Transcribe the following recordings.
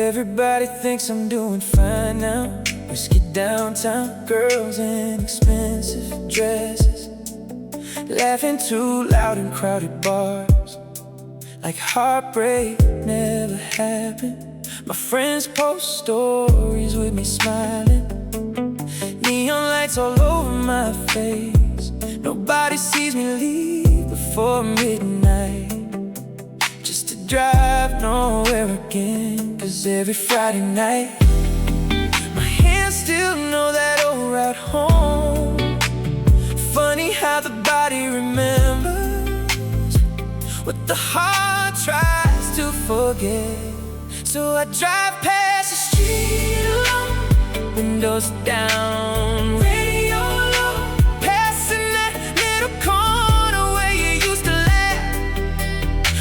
Everybody thinks I'm doing fine now. Whiskey downtown, girls in expensive dresses, laughing too loud in crowded bars, like heartbreak never happened. My friends post stories with me smiling, neon lights all over my face. Nobody sees me leave before midnight, just to drive nowhere again. 'Cause every Friday night, my hands still know that old route home. Funny how the body remembers what the heart tries to forget. So I drive past the street alone, windows down, radio low, passing that little corner where you used to laugh,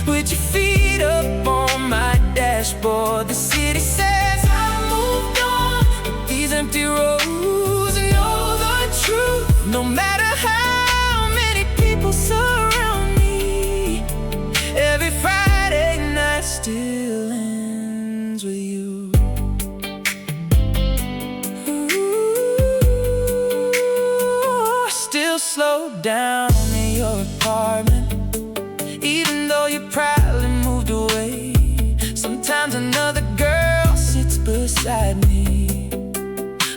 with your feet up on my dashboard. The city says I moved on, but these empty roads know the truth. No matter how many people surround me, every Friday night still ends with you. Ooh, still slow down in your apartment, even though you proudly moved away. Sometimes another girl sits beside me,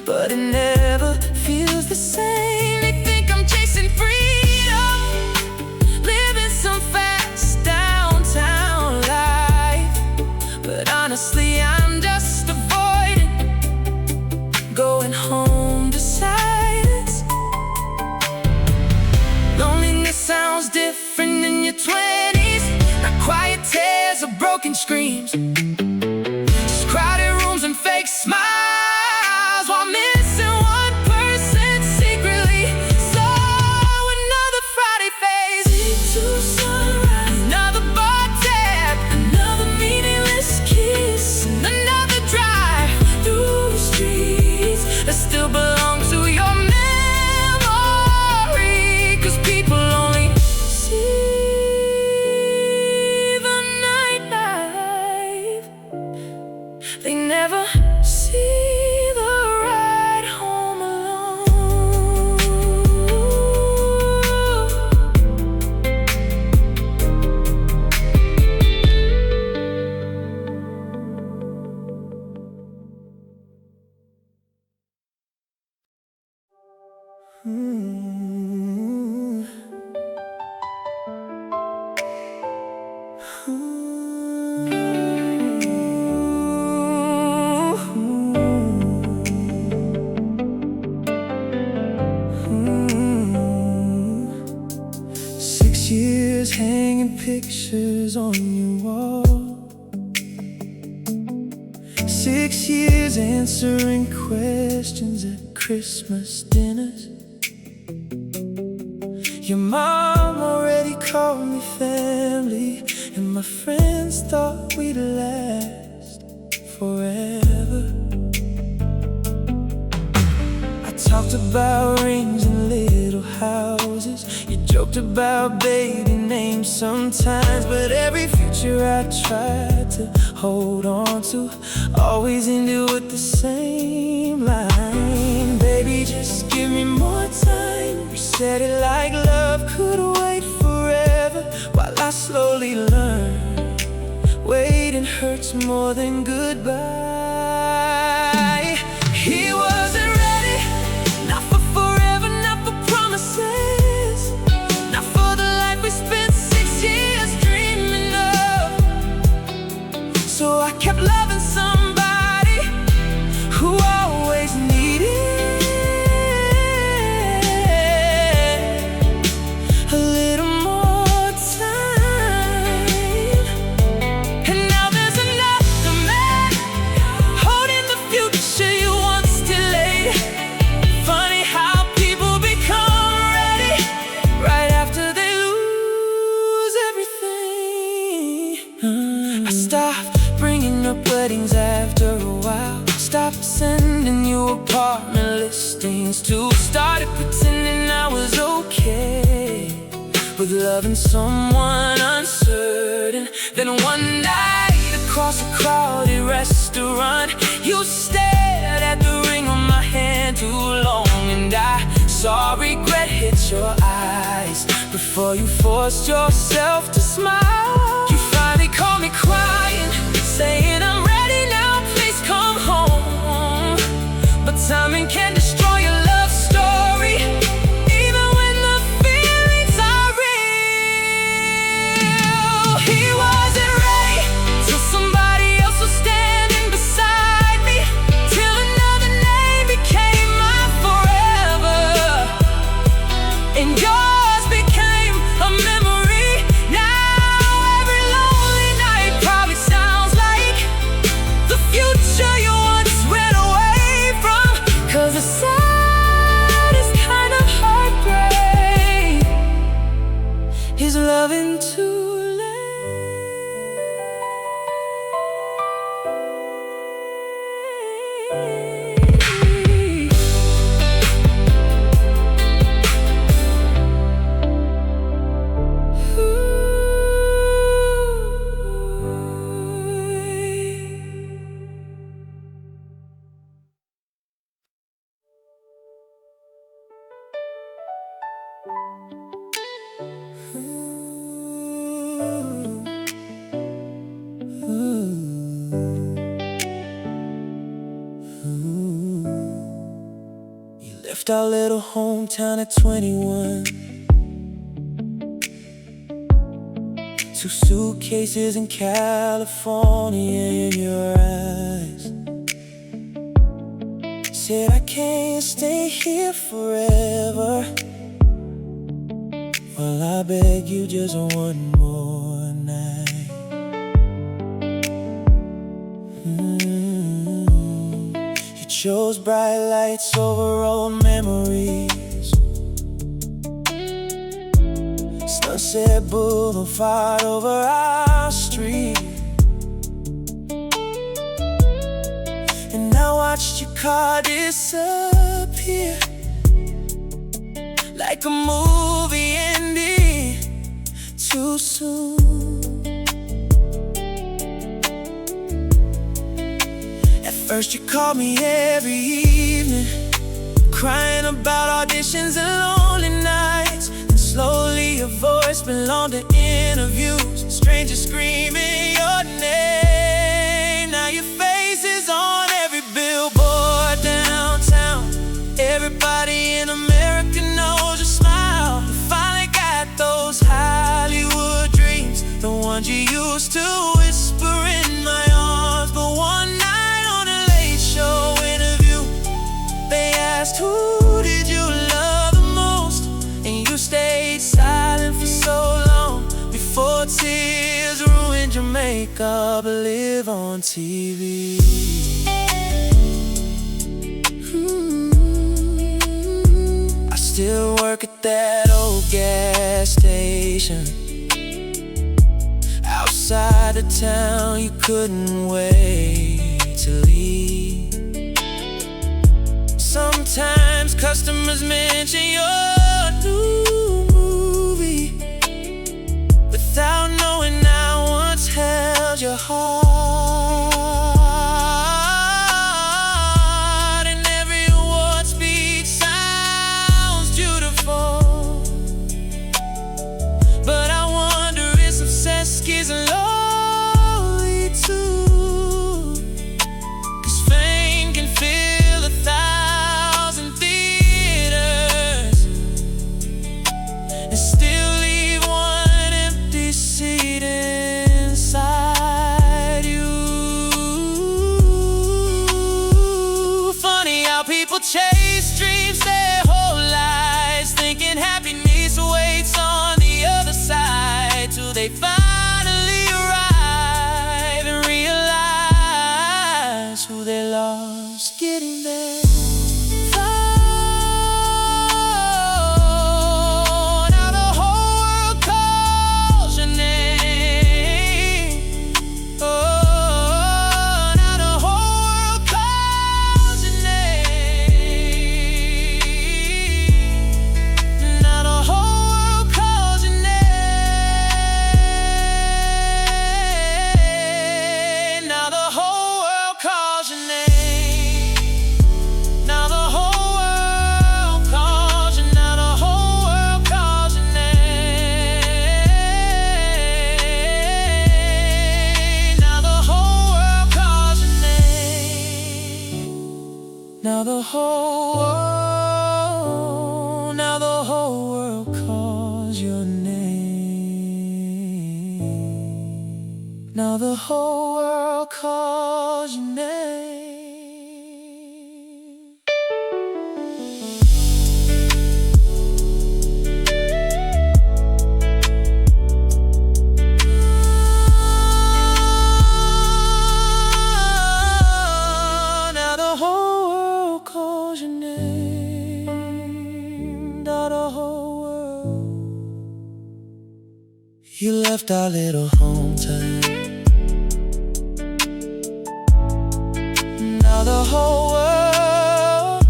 but it never feels the same. They think I'm chasing freedom, living some fast downtown life, but honestly I'm just avoiding going home to silence. Loneliness sounds different in your 20s, not quiet tears or broken screams, just crowded rooms and fake smiles, while missing one person secretly. So another Friday fades into sunrise, another bar tab, another meaningless kiss, and another drive through streets that still belong to your memory. 'Cause people only see the nightlife, they never see the ride home alone. Years hanging pictures on your wall, 6 years answering questions at Christmas dinners. Your mom already called me family, and my friends thought we'd last forever. I talked about rings and little houses, you joked about baby names sometimes, but every future I tried to hold on to always ended with the same line: baby, just give me more time. You said it like love could wait forever, while I slowly learned waiting hurts more than goodbye. He wasn't ready, not for forever, not for promises, not for the life we spent 6 years dreaming of. So I kept loving somebody who always needed a little more time. And now there's another man holding the future you once delayed. Funny how people become ready right after they lose everything. I stopped bringing up weddings after a while, stopped sending you apartment listings, too. Started pretending I was okay with loving someone uncertain. Then one night a across a crowded restaurant. You stared at the ring on my hand too long, and I saw regret hit your eyes before you forced yourself to smile. You finally called me crying, saying I'm ready now, please come home. But timing can destroy your love story, even when the feelings are real. He wasn't ready till somebody else was standing beside me, till another name became my forever, and yours became a memory. Now every lonely night probably sounds like the future you once ran away from. 'Cause the saddest kind of heartbreak is loving too You left our little hometown at 21. 2 suitcases in California in your eyes. Said I can't stay here forever. Well, I beg you just one more night. You chose bright lights over old memories. Sunset Boulevard over our street. And I watched your car disappear, like a movie ending too soon. At first you called me every evening, crying about auditions and lonely nights. And slowly your voice belonged to interviews, strangers screaming your name. Now your face is on every billboard downtown. Everybody in America knows your smile. You finally got those Hollywood dreams, the ones you used to whisper in my arms. But one night on a late show interview, they asked, who did you love the most? And you stayed silent for so long, before tears ruined your makeup, live on TV. Still work at that old gas station outside the town. You couldn't wait to leave. Sometimes customers mention your new movie without knowing I once held your heart. Is lonely too, 'cause fame can fill 1,000 theaters and still leave one empty seat inside you. Funny how people chase dreams their whole lives, thinking happiness waits on the other side, till they find who they lost getting there. Oh, now the whole world calls your name. Oh, now the whole world calls your name. Now the whole world calls your name. now the whole world calls your name. Now the whole world calls your name. Now the whole world calls your name. Now the whole world. You left our little hometown. Now the whole world,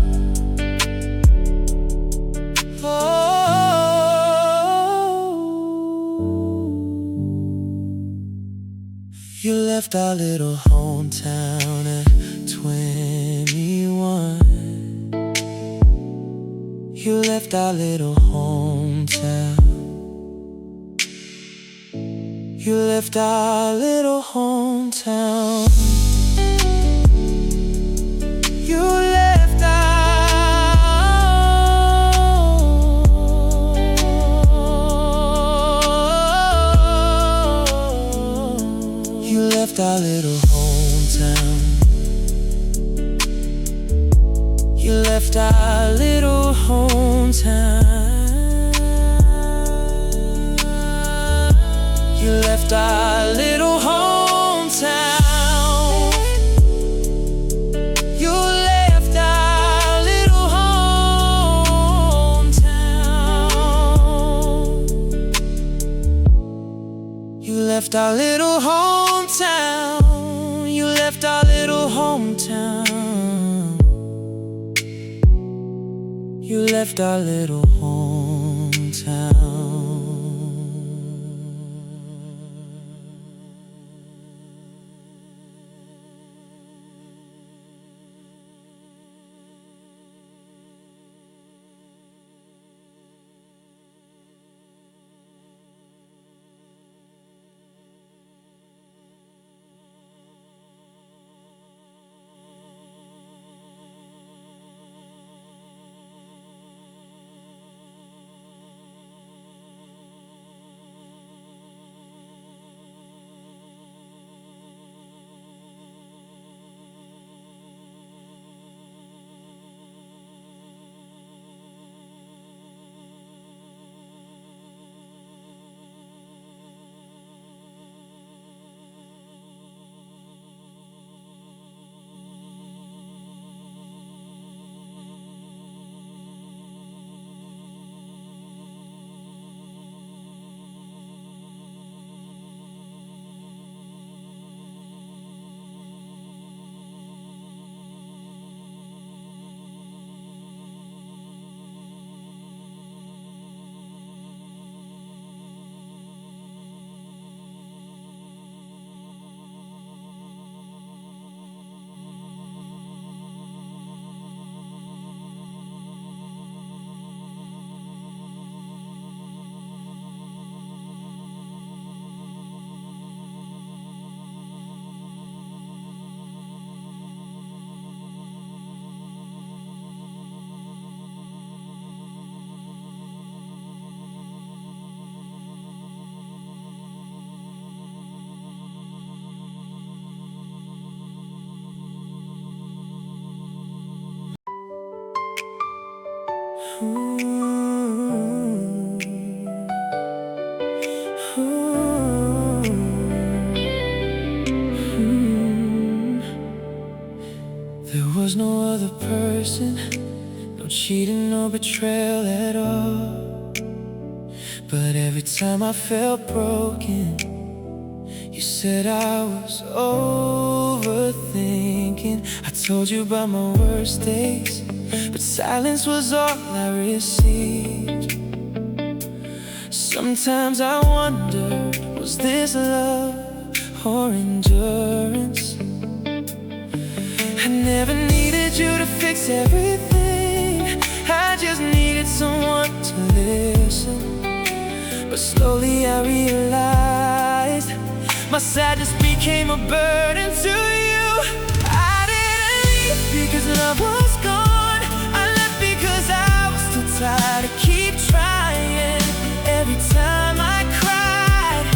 you left our little hometown at 21. You left our little hometown. You left our little hometown. You left our little hometown. You left our little hometown. You left our little hometown. You left our little hometown. You left our little hometown. You left our little hometown. You left our little hometown. There was no other person, no cheating, no betrayal at all. But every time I felt broken, you said I was overthinking. I told you about my worst days, but silence was all I received. Sometimes I wondered, was this love or endurance? I never needed you to fix everything, I just needed someone to listen. But slowly I realized my sadness became a burden to you. I didn't leave because love was gone, try to keep trying. Every time I cried,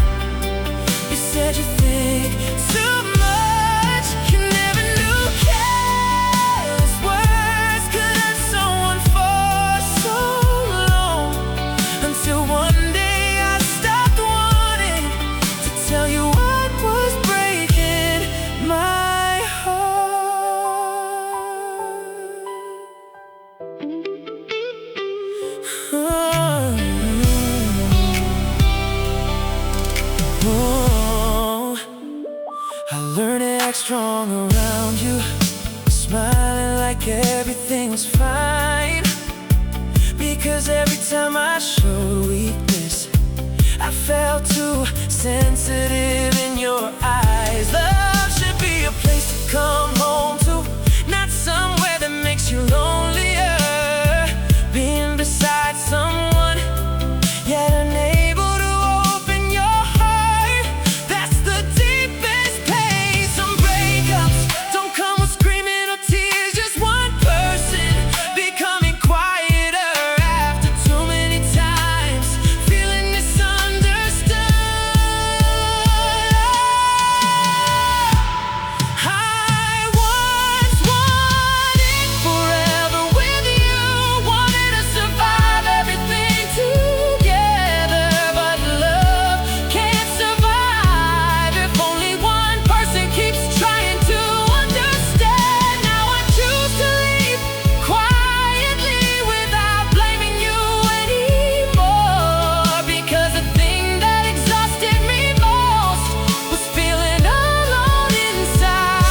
you said you think too much. You never knew careless words could hurt someone for so long. Until one day I stopped wanting to tell you what was breaking my heart. Oh, I learned to act strong around you, smiling like everything was fine. Because every time I showed weakness, I felt too sensitive in your eyes. Love should be a place to come home to, not somewhere that makes you lonelier. Being beside someone, yet unable to open your heart, that's the deepest pain. Some breakups don't come with screaming or tears, just one person becoming quieter after too many times feeling misunderstood. I once wanted forever with you, wanted to survive everything together, but love can't survive if only one person keeps trying to understand. Now I choose to leave quietly without blaming you anymore, because the thing that exhausted me most was feeling alone inside.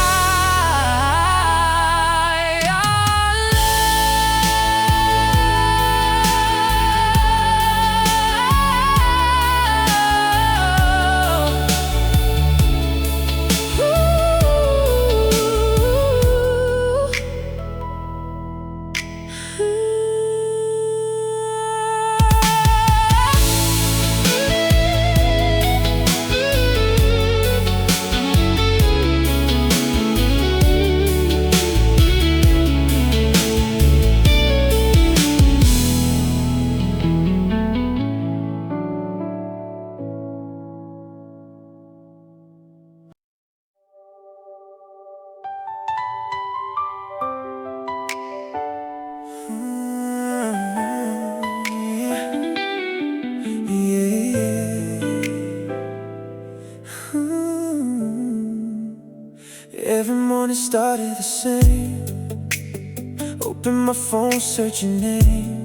Every morning started the same. Open my phone, search your name,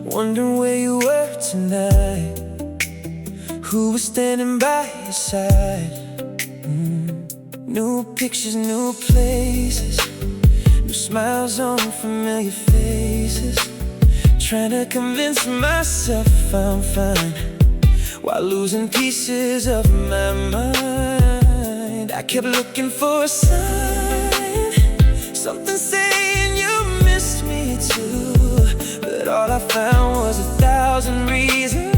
wondering where you were tonight, who was standing by your side. New pictures, new places, new smiles on familiar faces. Trying to convince myself I'm fine, while losing pieces of my mind. I kept looking for a sign, something saying you missed me too, but all I found was 1,000 reasons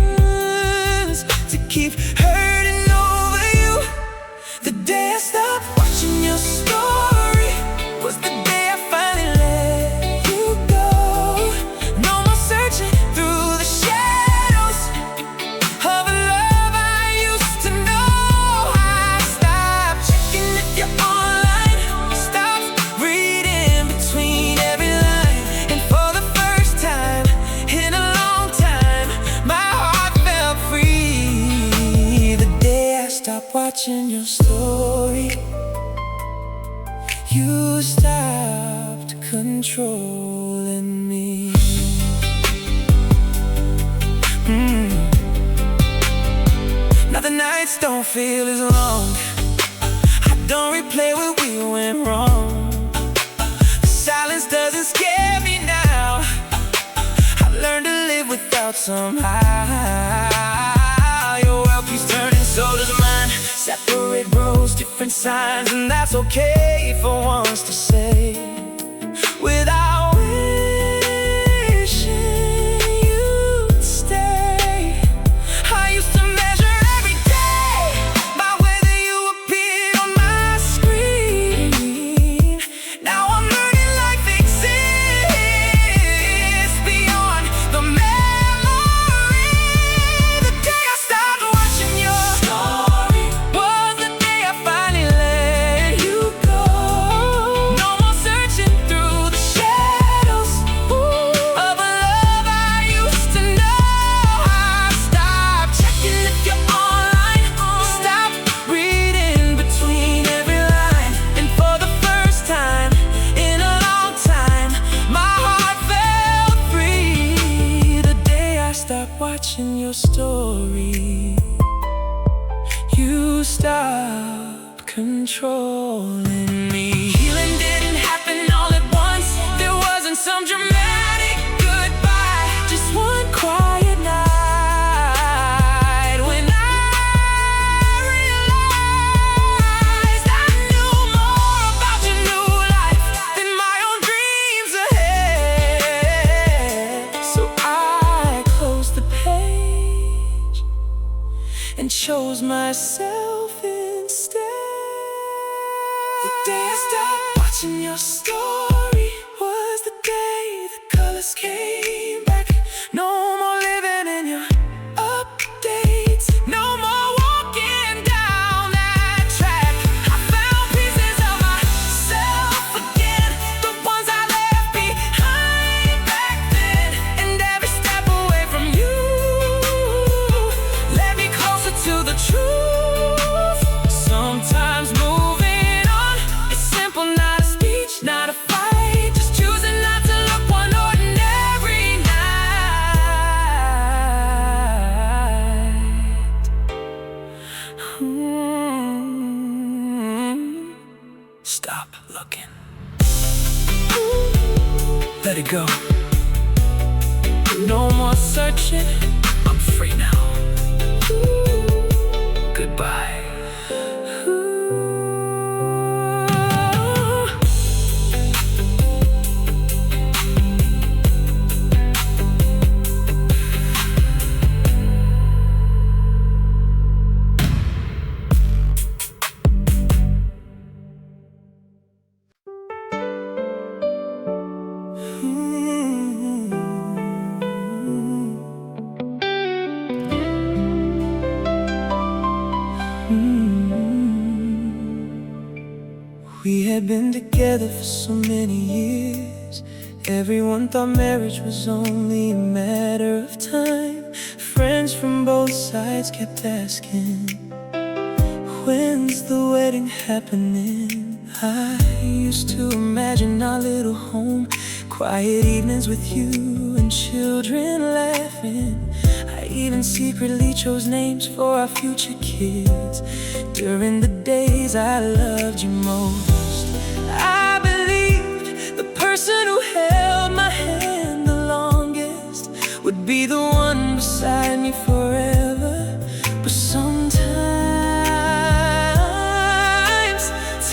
to keep hurting over you. The day I stopped watching your story was the day I finally let you go. No more searching through the shadows of a love I used to know. I stopped checking if you're online, stopped reading between every line, and for the first time in a long time, my heart felt free. The day I stopped watching your story, you stopped controlling me. Now the nights don't feel as long, I don't replay what we went wrong. The silence doesn't scare me now, I've learned to live without somehow. Your world keeps turning, so does mine. Separate roads, different signs, and that's okay for once to say, without wishing you'd stay. I used to measure every day by whether you appeared on my screen. Now I'm learning life exists beyond stop controlling me. Healing didn't happen all at once. There wasn't some dramatic goodbye, just one quiet night when I realized I knew more about your new life than my own dreams ahead. So I closed the page and chose myself instead. The day I stopped watching your story was the day the colors came back. No more living in your updates, no more walking down that track. I found pieces of myself again, the ones I left behind back then. And every step away from you led me closer to the truth. Sometimes moving on is simple, not a speech, not a fight, just choosing not to look one ordinary night. Stop looking. Let it go. No more searching. I'm free now. Goodbye. We had been together for so many years. Everyone thought marriage was only a matter of time. Friends from both sides kept asking, when's the wedding happening? I used to imagine our little home, quiet evenings with you and children laughing. I even secretly chose names for our future kids during the days I loved you most. I believed the person who held my hand the longest would be the one beside me forever. But sometimes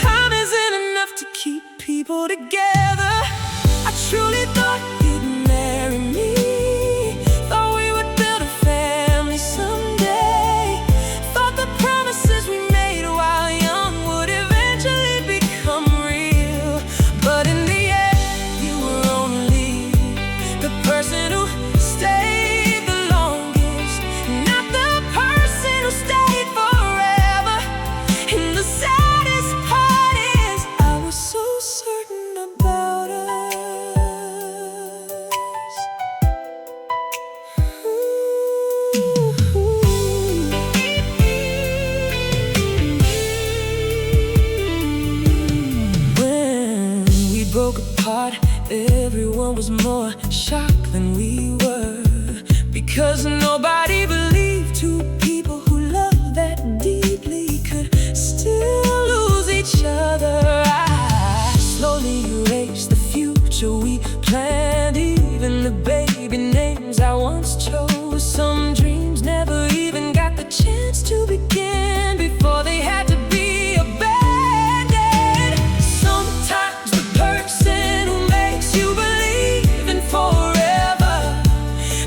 time isn't enough to keep people together. I truly thought you'd marry me, thought we would build a family someday, thought the promises we made while young would eventually become real. But in the end, you were only the person who stayed the longest, not the person who stayed forever. And the saddest part is I was so certain about us. When we broke apart, everyone was more shocked than we were, because nobody believed two people who loved that deeply could still lose each other. I slowly erased the future we planned, even the baby names I once chose. Some dreams never even got the chance to begin before they had to be abandoned. Sometimes the person who makes you believe in forever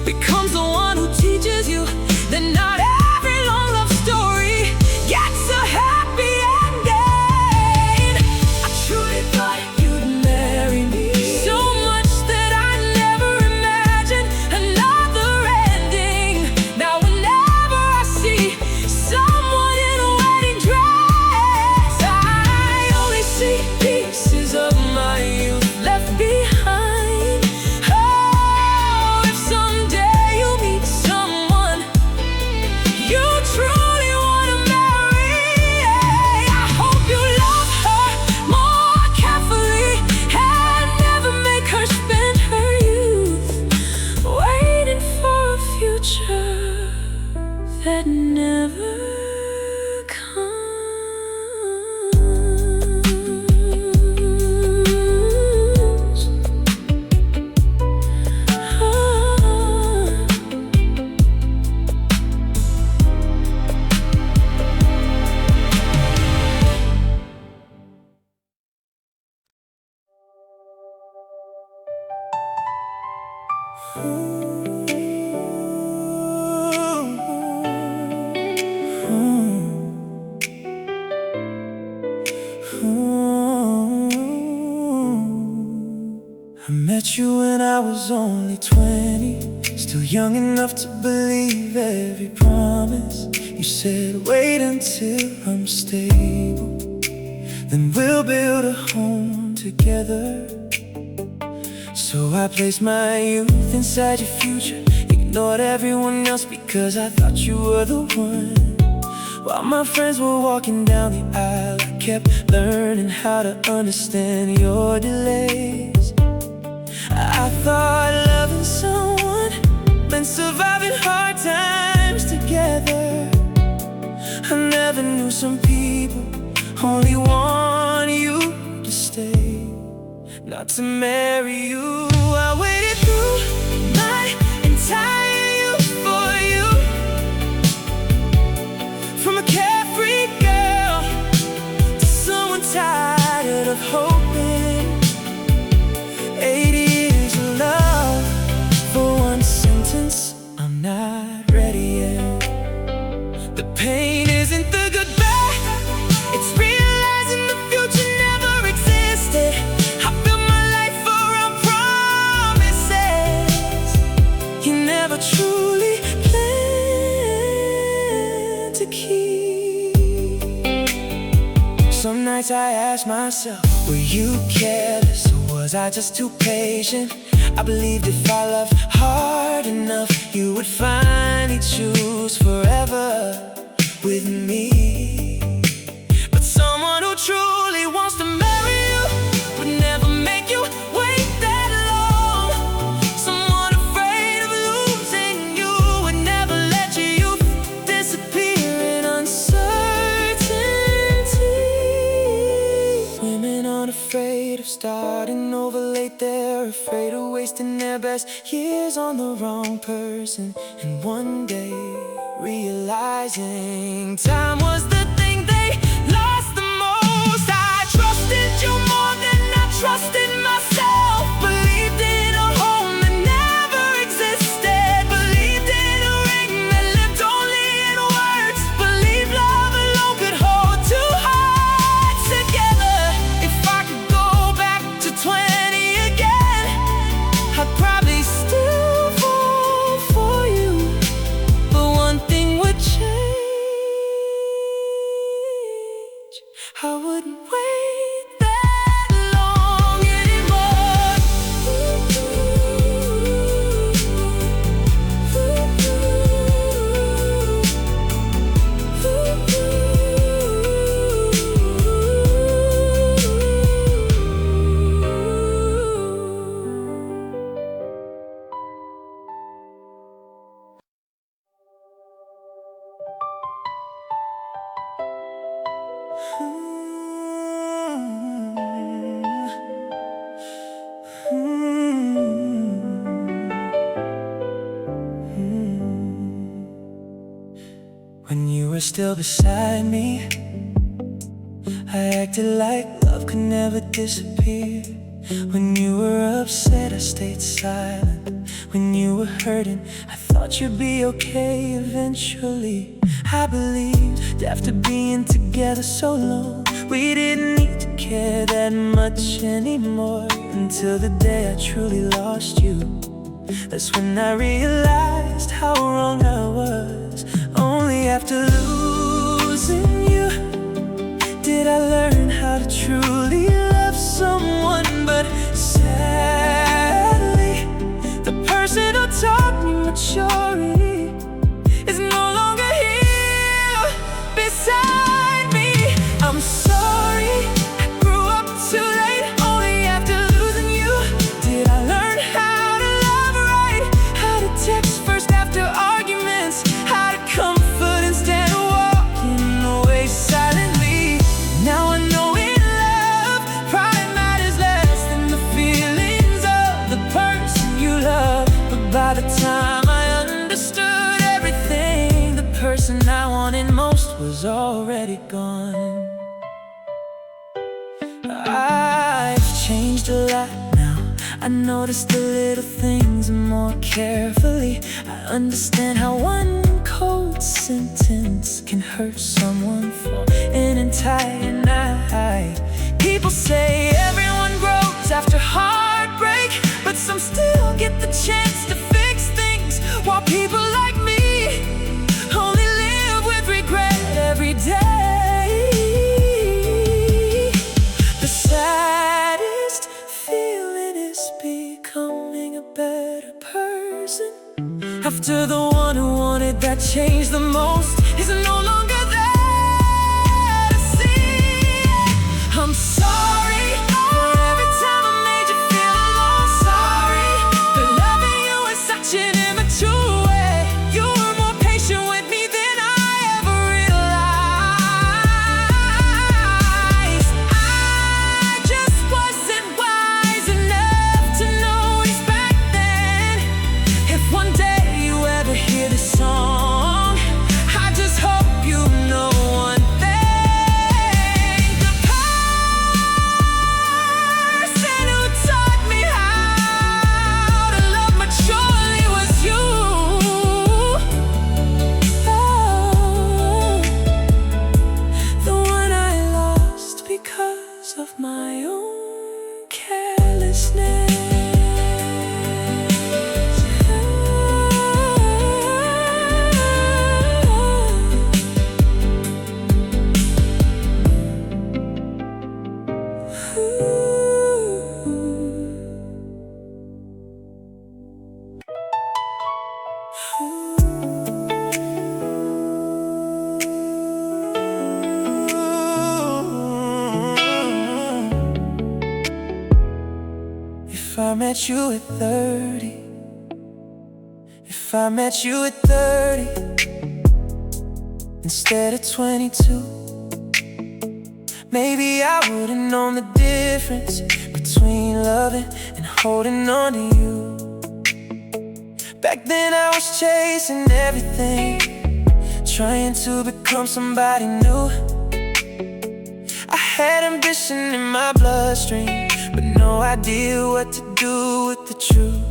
becomes the one who teaches you that not every long love story gets a happy ending. I truly thought you'd marry me, so much that I never imagined another ending. Now whenever I see someone in a wedding dress, I only see pieces of my youth left behind. Oh, if someday you meet someone you truly want to marry, I hope you love her more carefully and never make her spend her youth waiting for a future that never comes. was only 20, still young enough to believe every promise. You said, wait until I'm stable, then we'll build a home together. So I placed my youth inside your future, ignored everyone else because I thought you were the one. While my friends were walking down the aisle, I kept learning how to understand your delays. I thought loving someone meant surviving hard times together. I never knew some people only want you to stay, not to marry you. I waited through my entire youth for you, from a carefree girl to someone tired of hoping. 80 years of love for one sentence. I'm not ready yet. The pain isn't the goodbye, it's realizing the future never existed. I built my life around promises you never truly planned to keep. Some nights I ask myself, were you careless or was I just too patient? I believed if I loved hard enough, you would finally choose forever with me. But someone who truly wants to marry you would never make you wait that long. Someone afraid of losing you would never let your youth disappear in uncertainty. Women aren't afraid of starting over late, they're afraid of wasting their best years on the wrong person, and one day realizing time was the thing they lost the most. I trusted you more than I trusted myself, believed in a home that never existed, believed in a ring that lived only in words, believed love alone could hold two hearts together. If I could go back to 20 again, I'd probably still fall for you, but one thing would change. I wouldn't wait that long anymore. When you were still beside me, I acted like love could never disappear. When you were upset, I stayed silent. When you were hurting, I thought you'd be okay eventually. I believed after being together so long, we didn't need to care that much anymore, until the day I truly lost you. That's when I realized how wrong I was. Only after losing you did I learn how to truly love someone. But sadly, the person who taught me maturity is no longer here beside me. I'm sorry, I grew up too late. Only after losing you did I learn how to love right, how to text first after arguments, how to comfort instead of walking away silently. Now I know in love, pride matters less than the feelings of the person you love. But by the time I understood everything, the person I wanted most was already gone. I've changed a lot now. I notice the little things more carefully. I understand how one cold sentence can hurt someone for an entire night. People say everyone grows after heartbreak, but some still get changed the most is no longer there to see. I'm sorry for every time I made you feel alone. Sorry for loving you in such an immature way. You were more patient with me than I ever realized. I just wasn't wise enough to notice back then. If one day you ever hear this song, I just hope you know one thing. The person who taught me how to love maturely was you. Oh, the one I lost because of my own carelessness. If I met you at 30, if I met you at 30 instead of 22, maybe I would've known the difference between loving and holding on to you. Back then I was chasing everything, trying to become somebody new. I had ambition in my bloodstream, but no idea what to do with the truth.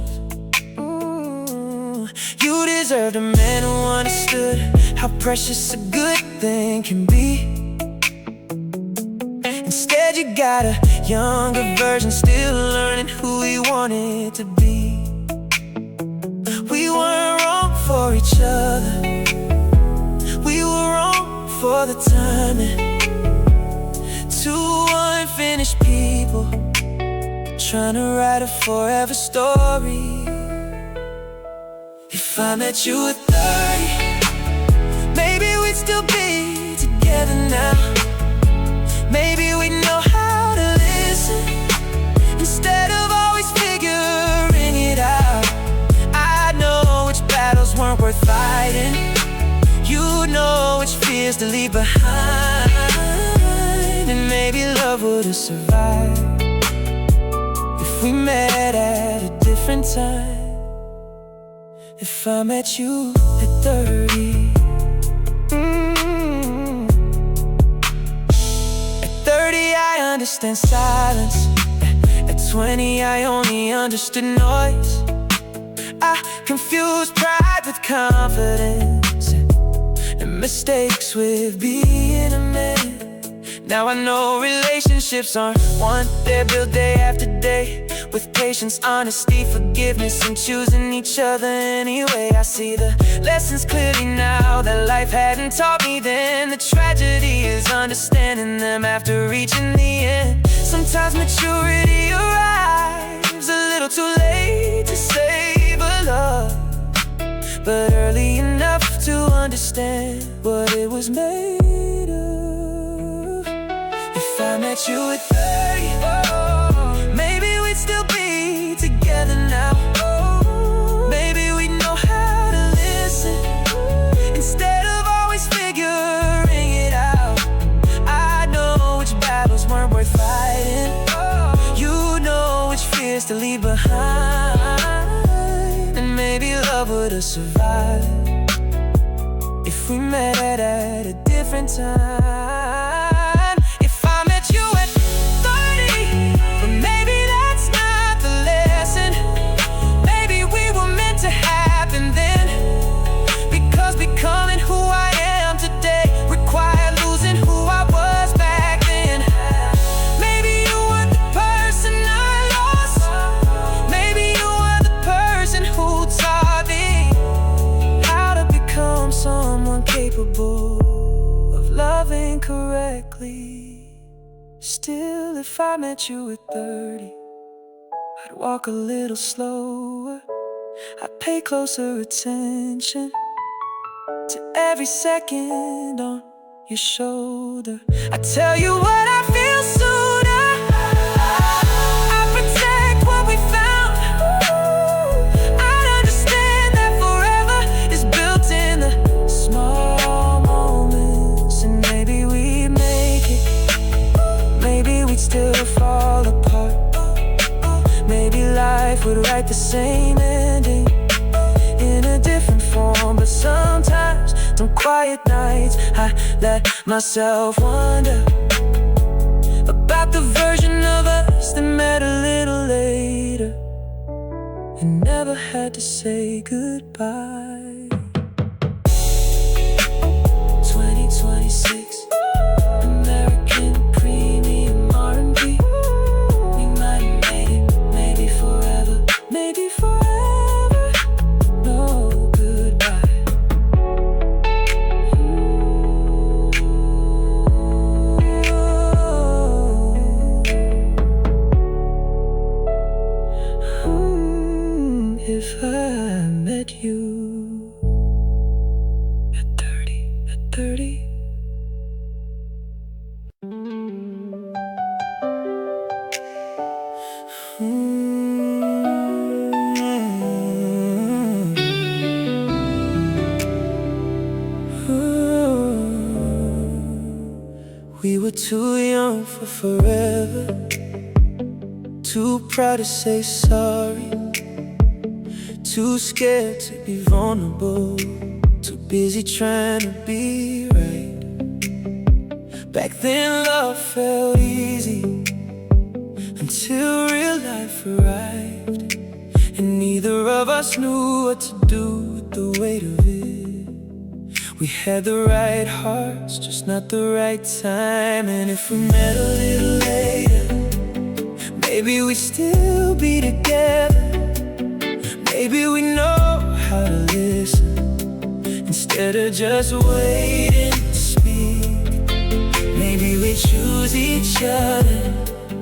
You deserved a man who understood how precious a good thing can be. Instead you got a younger version, still learning who he wanted to be. We weren't wrong for each other, we were wrong for the timing. Two unfinished people trying to write a forever story. If I met you at 30, maybe we'd still be together now. Maybe we'd know how to listen instead of always figuring it out. I know which battles weren't worth fighting, you know which fears to leave behind. And maybe love would've survived if we met at a different time. If I met you at 30, at 30 I understand silence. At 20 I only understood noise. I confused pride with confidence, and mistakes with being a man. Now I know relationships aren't one, they're built day after day, with patience, honesty, forgiveness, and choosing each other anyway. I see the lessons clearly now that life hadn't taught me then. The tragedy is understanding them after reaching the end. Sometimes maturity arrives a little too late to save a love, but early enough to understand what it was made of. If I met you at 30, oh, maybe we'd still be together now. Oh, maybe we'd know how to listen instead of always figuring it out. I know which battles weren't worth fighting, oh, you know which fears to leave behind. And maybe love would've survived if we met at a different time. Capable of loving correctly. Still, if I met you at 30, I'd walk a little slower, I'd pay closer attention to every second on your shoulder. I tell you what I feel sooner. I protect what we found. I'd understand that forever is built in the small moments. And maybe we'd make it, maybe we'd still fall apart. Maybe life would write the same ending in a different form. But sometimes, on quiet nights, I let myself wonder about the version of us that met a little later and never had to say goodbye. 2026, American premium R&B. We might have made it, maybe forever, maybe forever. No goodbye. If I met you at 30. We were too young for forever, too proud to say sorry, too scared to be vulnerable, too busy trying to be right. Back then love felt easy until real life arrived, and neither of us knew what to do with the weight of it. We had the right hearts, just not the right time. And if we met a little later, maybe we'd still be together. Maybe we know how to listen instead of just waiting to speak. Maybe we choose each other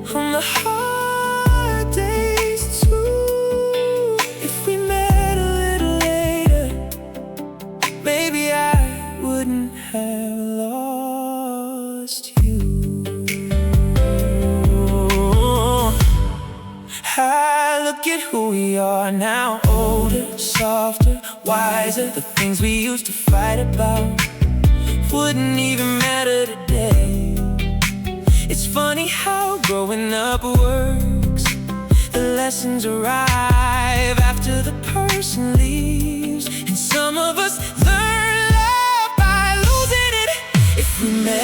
from the hard days too. If we met a little later, maybe I wouldn't have lost you. I look at who we are now, older, softer, wiser. The things we used to fight about wouldn't even matter today. It's funny how growing up works. The lessons arrive after the person leaves, and some of us learn love by losing it. If we met